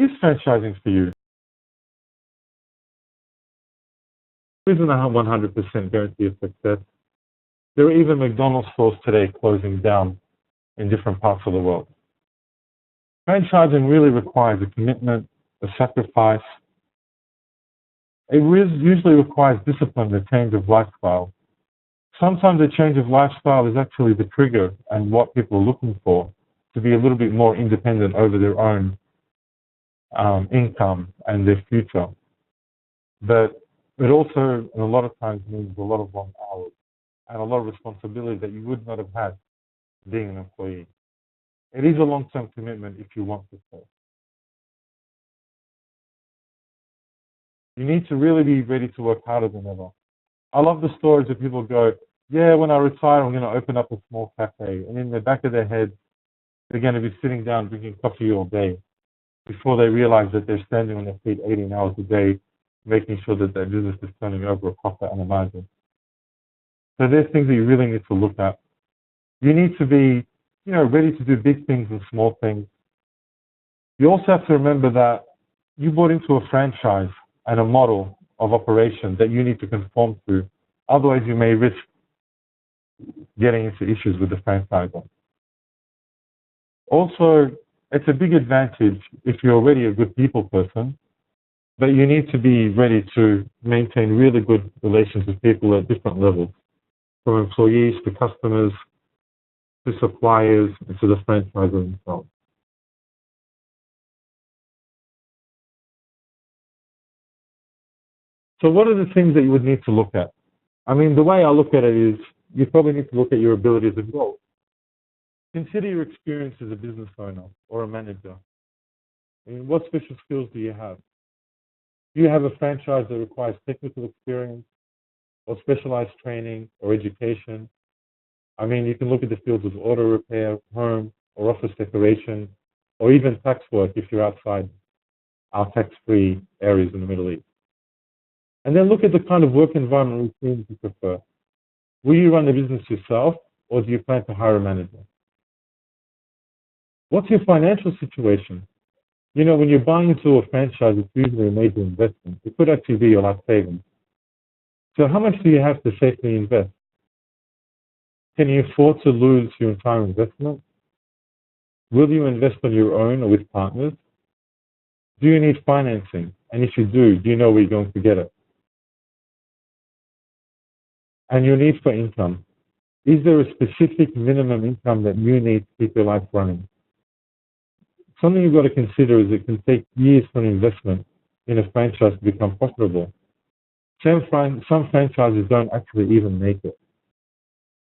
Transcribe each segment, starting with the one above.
is franchising for you? There isn't a 100% guarantee of success. There are even McDonald's stores today closing down in different parts of the world. Franchising really requires a commitment, a sacrifice. It usually requires discipline, a change of lifestyle. Sometimes a change of lifestyle is actually the trigger and what people are looking for, to be a little bit more independent over their own income and their future. But it also, a lot of times, means a lot of long hours and a lot of responsibility that you would not have had being an employee. It is a long-term commitment if you want to stay. You need to really be ready to work harder than ever. I love the stories of people go, yeah, when I retire, I'm going to open up a small cafe. And in the back of their head, they're going to be sitting down drinking coffee all day before they realize that they're standing on their feet 18 hours a day, making sure that their business is turning over a profit and a margin. So there's things that you really need to look at. You need to be, ready to do big things and small things. You also have to remember that you bought into a franchise and a model of operation that you need to conform to. Otherwise, you may risk getting into issues with the franchisor. Also, it's a big advantage if you're already a good people person, but you need to be ready to maintain really good relations with people at different levels, from employees to customers to suppliers and to the franchisor themselves. So what are the things that you would need to look at? I mean, the way I look at it is you probably need to look at your abilities and goals. Consider your experience as a business owner or a manager. I mean, what special skills do you have? Do you have a franchise that requires technical experience or specialized training or education? I mean, you can look at the fields of auto repair, home or office decoration, or even tax work if you're outside our tax-free areas in the Middle East. And then look at the kind of work environment routines you prefer. Will you run the business yourself, or do you plan to hire a manager? What's your financial situation? When you're buying into a franchise, it's usually a major investment. It could actually be your life savings. So how much do you have to safely invest? Can you afford to lose your entire investment? Will you invest on your own or with partners? Do you need financing? And if you do you know where you're going to get it? And your need for income. Is there a specific minimum income that you need to keep your life running? Something you've got to consider is it can take years for an investment in a franchise to become profitable. Some franchises don't actually even make it.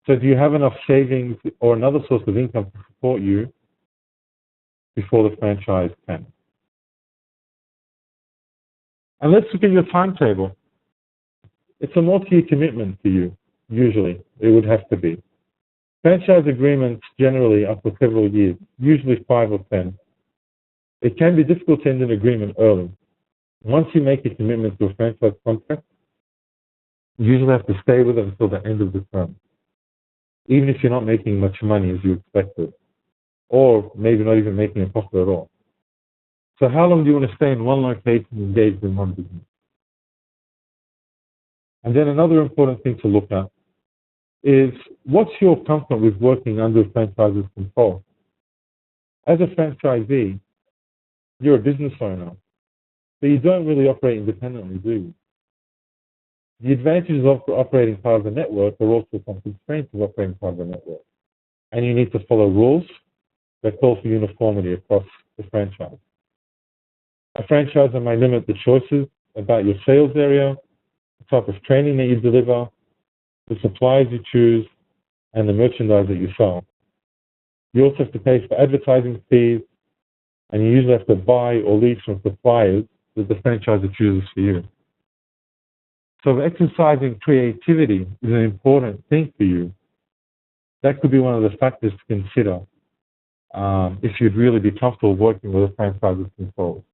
So do you have enough savings or another source of income to support you before the franchise can? And let's look at your timetable. It's a multi-year commitment to you, usually. It would have to be. Franchise agreements generally are for several years, usually 5 or 10. It can be difficult to end an agreement early. Once you make a commitment to a franchise contract, you usually have to stay with it until the end of the term, even if you're not making much money as you expected, or maybe not even making a profit at all. So how long do you want to stay in one location engaged in one business? And then another important thing to look at is what's your comfort with working under a franchisor's control? As a franchisee, you're a business owner, but you don't really operate independently, do you? The advantages of operating part of the network are also some constraints of operating part of the network. And you need to follow rules that call for uniformity across the franchise. A franchisor may limit the choices about your sales area, the type of training that you deliver, the suppliers you choose, and the merchandise that you sell. You also have to pay for advertising fees, and you usually have to buy or lease from suppliers that the franchisor chooses for you. So exercising creativity is an important thing for you. That could be one of the factors to consider if you'd really be comfortable working with a franchisor's control.